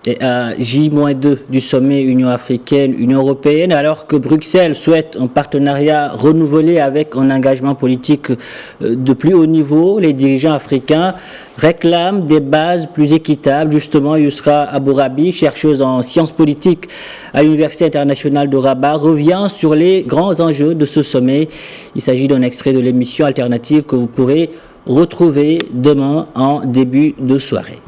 J-2 du sommet Union africaine-Union européenne, alors que Bruxelles souhaite un partenariat renouvelé avec un engagement politique de plus haut niveau. Les dirigeants africains réclament des bases plus équitables. Justement, Yousra Abourabi, chercheuse en sciences politiques à l'Université internationale de Rabat, revient sur les grands enjeux de ce sommet. Il s'agit d'un extrait de l'émission alternative que vous pourrez retrouver demain en début de soirée.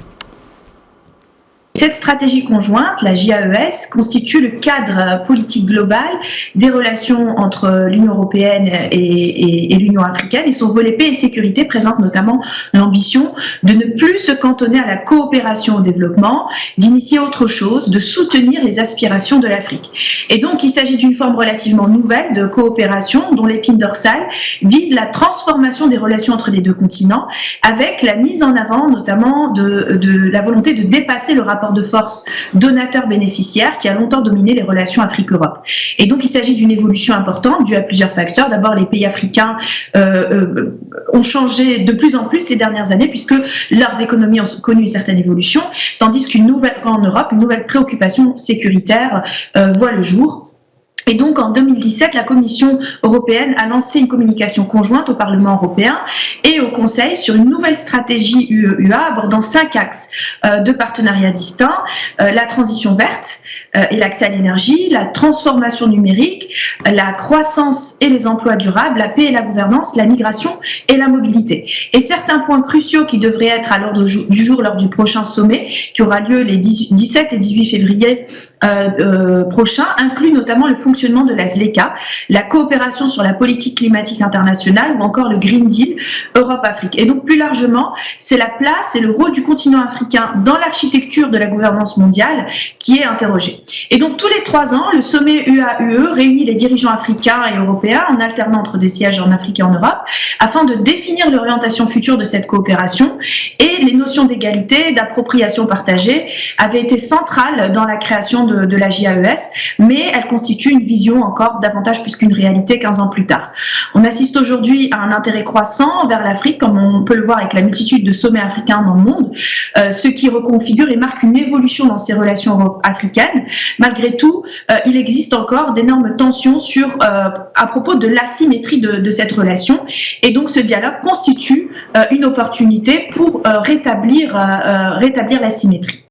Cette stratégie conjointe, la JAES, constitue le cadre politique global des relations entre l'Union européenne et l'Union africaine, et son volet paix et sécurité présente notamment l'ambition de ne plus se cantonner à la coopération au développement, d'initier autre chose, de soutenir les aspirations de l'Afrique. Et donc il s'agit d'une forme relativement nouvelle de coopération dont l'épine dorsale vise la transformation des relations entre les deux continents, avec la mise en avant notamment de la volonté de dépasser le rapport de force donateur-bénéficiaire qui a longtemps dominé les relations Afrique-Europe. Et donc il s'agit d'une évolution importante due à plusieurs facteurs. D'abord, les pays africains ont changé de plus en plus ces dernières années puisque leurs économies ont connu une certaine évolution, tandis qu'en Europe, une nouvelle préoccupation sécuritaire voit le jour. Et donc, en 2017, la Commission européenne a lancé une communication conjointe au Parlement européen et au Conseil sur une nouvelle stratégie UE-UA abordant 5 axes de partenariat distincts, la transition verte et l'accès à l'énergie, la transformation numérique, la croissance et les emplois durables, la paix et la gouvernance, la migration et la mobilité. Et certains points cruciaux qui devraient être à l'ordre du jour lors du prochain sommet, qui aura lieu les 17 et 18 février prochains, incluent notamment le fonctionnement de la ZLECA, la coopération sur la politique climatique internationale ou encore le Green Deal Europe-Afrique. Et donc plus largement, c'est la place et le rôle du continent africain dans l'architecture de la gouvernance mondiale qui est interrogée. Et donc tous les 3 ans, le sommet UA-UE réunit les dirigeants africains et européens en alternant entre des sièges en Afrique et en Europe afin de définir l'orientation future de cette coopération, et les notions d'égalité, d'appropriation partagée avaient été centrales dans la création de la JAES, mais elles constituent une vision encore davantage plus qu'une réalité 15 ans plus tard. On assiste aujourd'hui à un intérêt croissant vers l'Afrique, comme on peut le voir avec la multitude de sommets africains dans le monde, ce qui reconfigure et marque une évolution dans ces relations africaines. Malgré tout, il existe encore d'énormes tensions à propos de l'asymétrie de cette relation, et donc ce dialogue constitue une opportunité pour rétablir la symétrie.